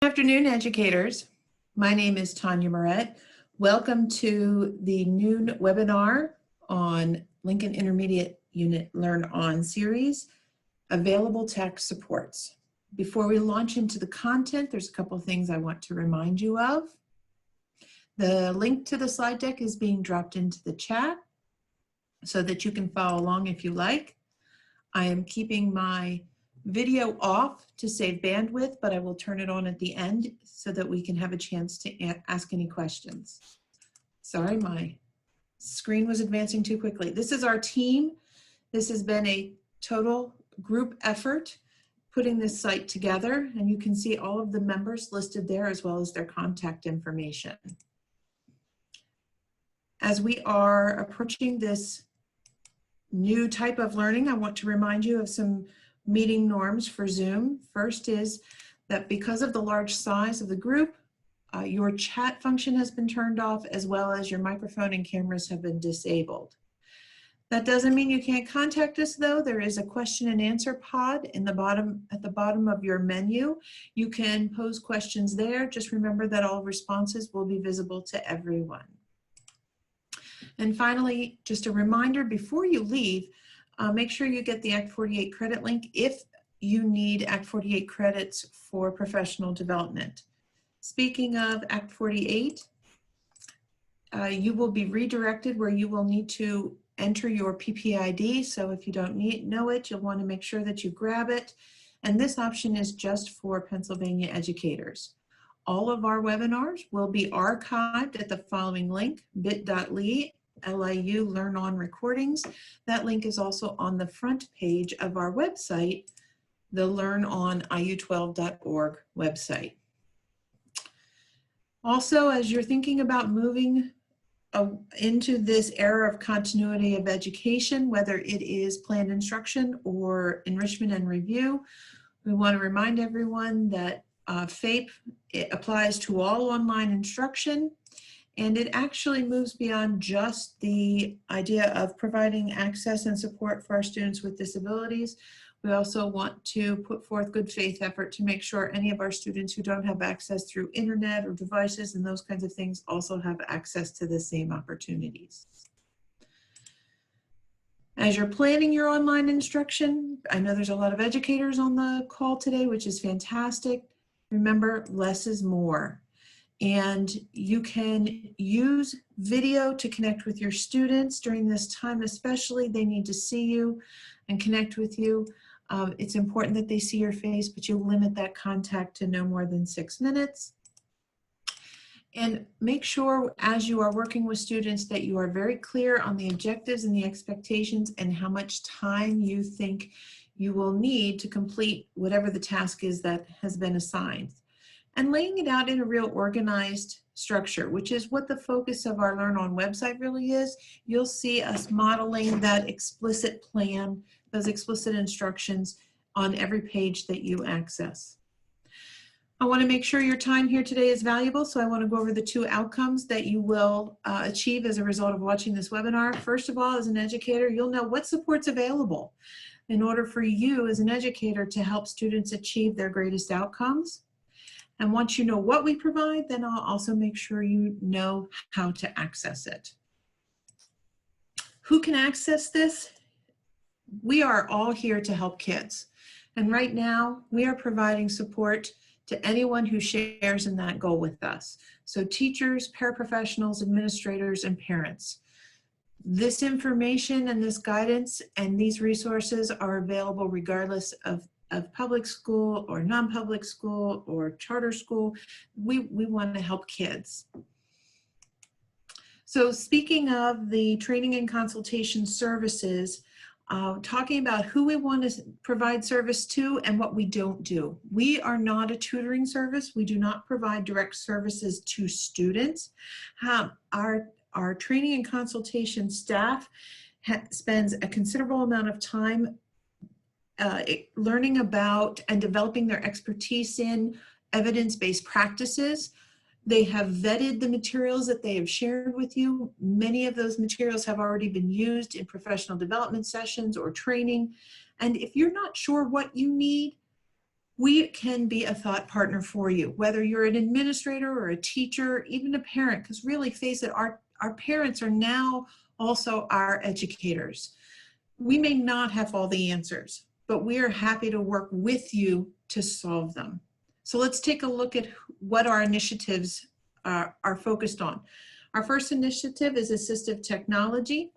Afternoon, educators. My name is Tanya Moret. Welcome to the noon webinar on Lincoln Intermediate Unit LearnOn series, Available TaC Supports. Before we launch into the content, there's a couple of things I want to remind you of. The link to the slide deck is being dropped into the chat so that you can follow along if you like. I am keeping my video off to save bandwidth, but I will turn it on at the end so that we can have a chance to ask any questions. Sorry, my screen was advancing too quickly. This is our team. This has been a total group effort putting this site together, and you can see all of the members listed there as well as their contact information. As we are approaching this new type of learning, I want to remind you of some meeting norms for Zoom. First is that because of the large size of the group, your chat function has been turned off as well as your microphone and cameras have been disabled. That doesn't mean you can't contact us though. There is a question and answer pod at the bottom of your menu. You can pose questions there. Just remember that all responses will be visible to everyone. And finally, just a reminder before you leave, make sure you get the Act 48 credit link if you need Act 48 credits for professional development. Speaking of Act 48, you will be redirected where you will need to enter your PPID. So if you don't know it, you'll want to make sure that you grab it. And this option is just for Pennsylvania educators. All of our webinars will be archived at the following link, bit.ly LIU LearnOn recordings. That link is also on the front page of our website, the LearnOnIU12.org website. Also, as you're thinking about moving into this era of continuity of education, whether it is planned instruction or enrichment and review, we want to remind everyone that FAPE applies to all online instruction. And it actually moves beyond just the idea of providing access and support for our students with disabilities. We also want to put forth good faith effort to make sure any of our students who don't have access through internet or devices and those kinds of things also have access to the same opportunities. As you're planning your online instruction, I know there's a lot of educators on the call today, which is fantastic. Remember, less is more. And you can use video to connect with your students during this time, especially they need to see you and connect with you. It's important that they see your face, but you limit that contact to no more than 6 minutes. And make sure as you are working with students that you are very clear on the objectives and the expectations and how much time you think you will need to complete whatever the task is that has been assigned. And laying it out in a real organized structure, which is what the focus of our LearnOn website really is. You'll see us modeling that explicit plan, those explicit instructions on every page that you access. I want to make sure your time here today is valuable, so I want to go over the 2 outcomes that you will achieve as a result of watching this webinar. First of all, as an educator, you'll know what support's available in order for you as an educator to help students achieve their greatest outcomes. And once you know what we provide, then I'll also make sure you know how to access it. Who can access this? We are all here to help kids. And right now, we are providing support to anyone who shares in that goal with us. So teachers, paraprofessionals, administrators, and parents. This information and this guidance and these resources are available regardless of public school or non-public school or charter school. We want to help kids. So speaking of the training and consultation services, talking about who we want to provide service to and what we don't do. We are not a tutoring service. We do not provide direct services to students. Our training and consultation staff spends a considerable amount of time learning about and developing their expertise in evidence-based practices. They have vetted the materials that they have shared with you. Many of those materials have already been used in professional development sessions or training. And if you're not sure what you need, we can be a thought partner for you, whether you're an administrator or a teacher, even a parent, because really face it, our parents are now also our educators. We may not have all the answers, but we are happy to work with you to solve them. So let's take a look at what our initiatives are focused on. Our first initiative is Assistive Technology.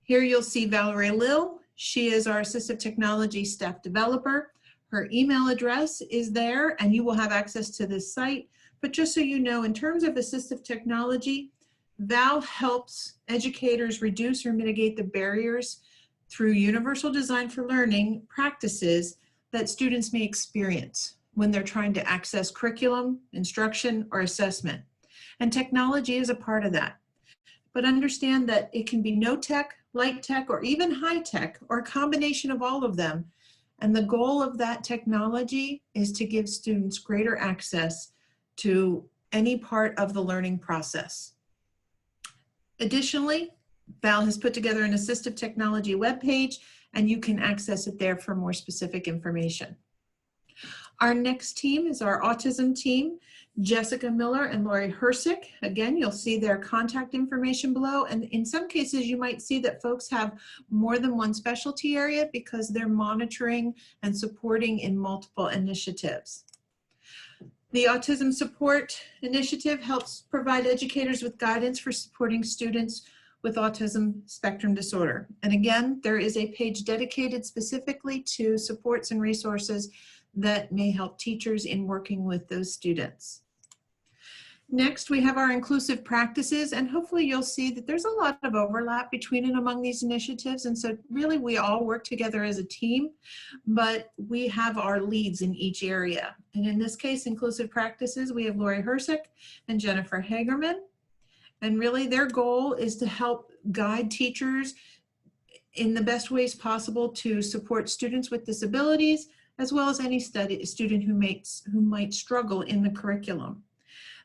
Here you'll see Valerie Lill. She is our Assistive Technology staff developer. Her email address is there and you will have access to this site. But just so you know, in terms of assistive technology, Val helps educators reduce or mitigate the barriers through universal design for learning practices that students may experience when they're trying to access curriculum, instruction, or assessment. And technology is a part of that. But understand that it can be no tech, light tech, or even high tech, or a combination of all of them. And the goal of that technology is to give students greater access to any part of the learning process. Additionally, Val has put together an Assistive Technology webpage, and you can access it there for more specific information. Our next team is our autism team, Jessica Miller and Lori Hersick. Again, you'll see their contact information below. And in some cases, you might see that folks have more than one specialty area because they're monitoring and supporting in multiple initiatives. The Autism Support initiative helps provide educators with guidance for supporting students with autism spectrum disorder. And again, there is a page dedicated specifically to supports and resources that may help teachers in working with those students. Next, we have our inclusive practices, and hopefully you'll see that there's a lot of overlap between and among these initiatives. And so really we all work together as a team, but we have our leads in each area. And in this case, inclusive practices, we have Lori Hersick and Jennifer Hagerman. And really their goal is to help guide teachers in the best ways possible to support students with disabilities, as well as any student who might struggle in the curriculum.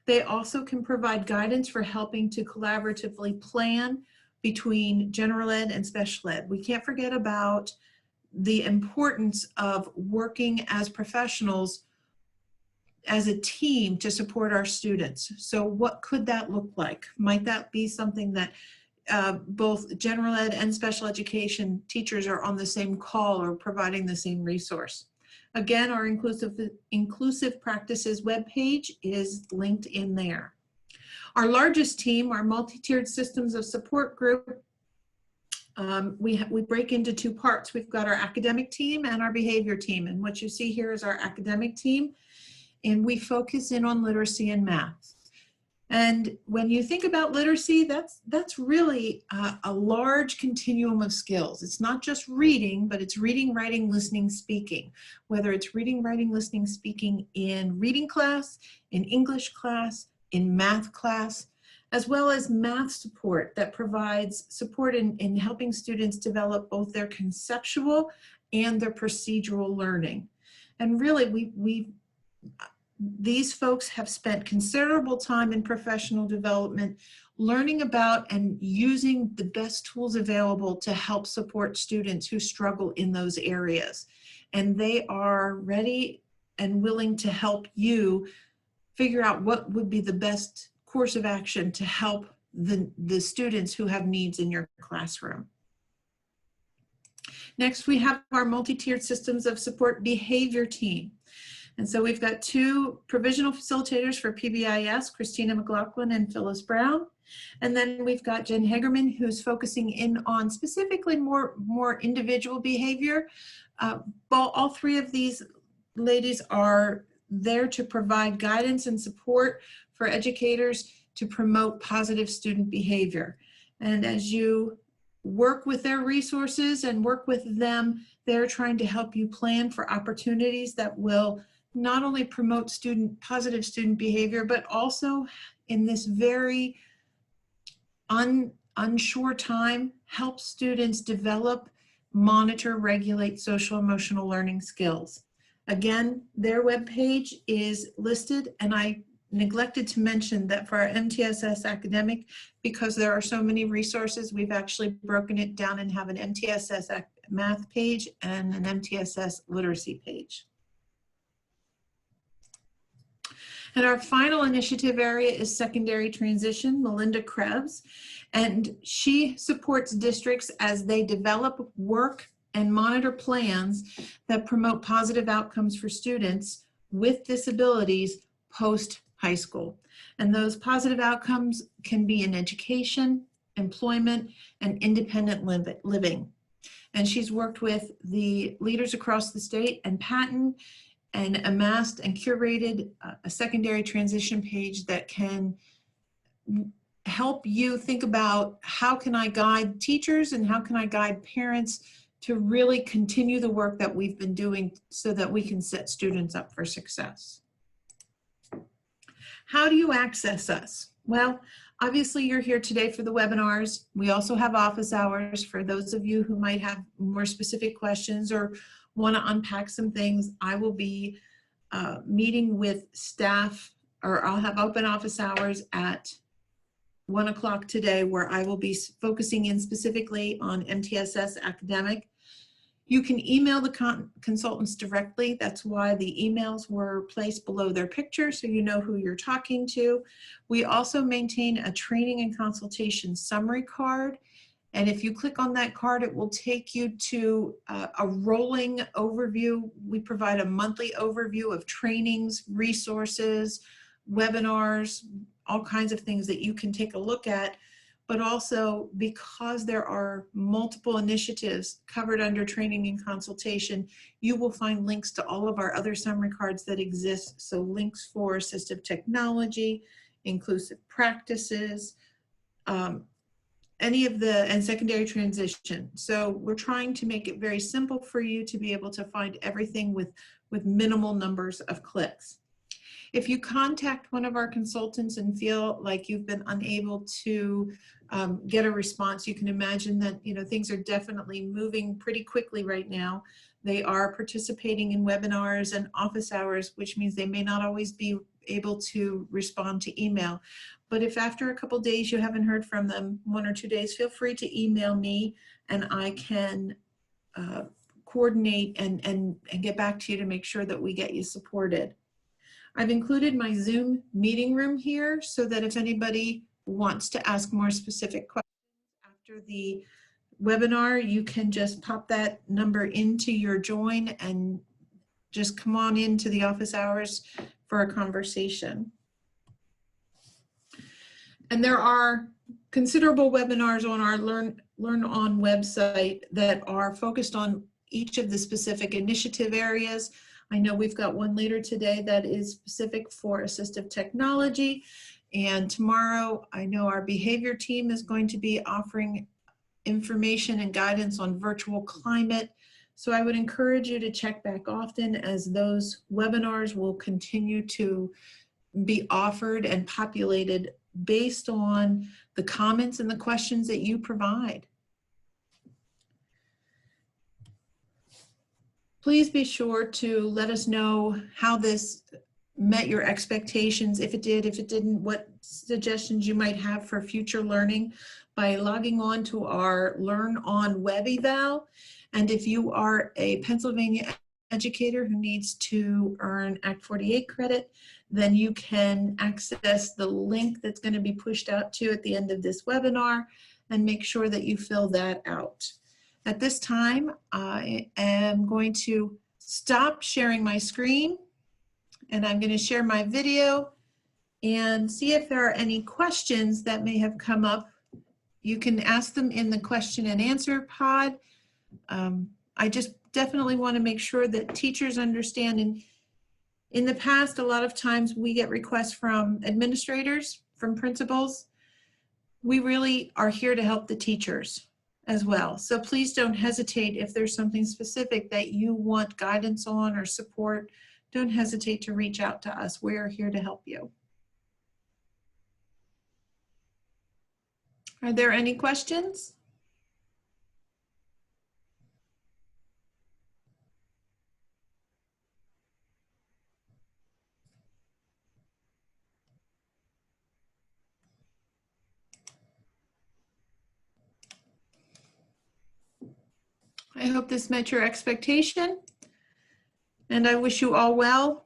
They also can provide guidance for helping to collaboratively plan between general ed and special ed. We can't forget about the importance of working as professionals as a team to support our students. So what could that look like? Might that be something that both general ed and special education teachers are on the same call or providing the same resource? Again, our inclusive practices webpage is linked in there. Our largest team, our multi-tiered systems of support group, we break into two parts. We've got our academic team and our behavior team. And what you see here is our academic team, and we focus in on literacy and math. And when you think about literacy, that's really a large continuum of skills. It's not just reading, but it's reading, writing, listening, speaking. Whether it's reading, writing, listening, speaking in reading class, in English class, in math class, as well as math support that provides support in helping students develop both their conceptual and their procedural learning. And really, these folks have spent considerable time in professional development, learning about and using the best tools available to help support students who struggle in those areas. And they are ready and willing to help you figure out what would be the best course of action to help the students who have needs in your classroom. Next, we have our multi-tiered systems of support behavior team. And so we've got two provisional facilitators for PBIS, Christina McLaughlin and Phyllis Brown. And then we've got Jen Hagerman, who's focusing in on specifically more individual behavior. All three of these ladies are there to provide guidance and support for educators to promote positive student behavior. And as you work with their resources and work with them, they're trying to help you plan for opportunities that will not only promote positive student behavior, but also in this very unsure time, help students develop, monitor, regulate social emotional learning skills. Again, their webpage is listed, and I neglected to mention that for our MTSS academic, because there are so many resources, we've actually broken it down and have an MTSS math page and an MTSS literacy page. And our final initiative area is secondary transition, Melinda Krebs, and she supports districts as they develop, work, and monitor plans that promote positive outcomes for students with disabilities post high school. And those positive outcomes can be in education, employment, and independent living. And she's worked with the leaders across the state and Patton and amassed and curated a secondary transition page that can help you think about how can I guide teachers and how can I guide parents to really continue the work that we've been doing so that we can set students up for success. How do you access us? Well, obviously you're here today for the webinars. We also have office hours for those of you who might have more specific questions or want to unpack some things. I will be meeting with staff, or I'll have open office hours at 1 o'clock today, where I will be focusing in specifically on MTSS academic. You can email the consultants directly. That's why the emails were placed below their picture, so you know who you're talking to. We also maintain a training and consultation summary card. And if you click on that card, it will take you to a rolling overview. We provide a monthly overview of trainings, resources, webinars, all kinds of things that you can take a look at. But also, because there are multiple initiatives covered under training and consultation, you will find links to all of our other summary cards that exist. So links for assistive technology, inclusive practices, and secondary transition. So we're trying to make it very simple for you to be able to find everything with minimal numbers of clicks. If you contact one of our consultants and feel like you've been unable to get a response, you can imagine that things are definitely moving pretty quickly right now. They are participating in webinars and office hours, which means they may not always be able to respond to email. But if after a couple days you haven't heard from them, 1 or 2 days, feel free to email me and I can coordinate and get back to you to make sure that we get you supported. I've included my Zoom meeting room here so that if anybody wants to ask more specific questions after the webinar, you can just pop that number into your join and just come on into the office hours for a conversation. And there are considerable webinars on our LearnOn website that are focused on each of the specific initiative areas. I know we've got one later today that is specific for assistive technology. And tomorrow, I know our behavior team is going to be offering information and guidance on virtual climate. So I would encourage you to check back often, as those webinars will continue to be offered and populated based on the comments and the questions that you provide. Please be sure to let us know how this met your expectations, if it did, if it didn't, what suggestions you might have for future learning by logging on to our LearnOn web eval. And if you are a Pennsylvania educator who needs to earn Act 48 credit, then you can access the link that's going to be pushed out to you at the end of this webinar and make sure that you fill that out. At this time, I am going to stop sharing my screen and I'm going to share my video and see if there are any questions that may have come up. You can ask them in the question and answer pod. I just definitely want to make sure that teachers understand. And in the past, a lot of times we get requests from administrators, from principals. We really are here to help the teachers as well. So please don't hesitate if there's something specific that you want guidance on or support. Don't hesitate to reach out to us. We're here to help you. Are there any questions? I hope this met your expectation, and I wish you all well.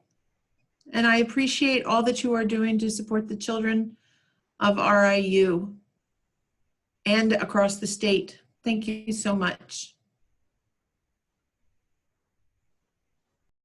And I appreciate all that you are doing to support the children of RIU and across the state. Thank you so much.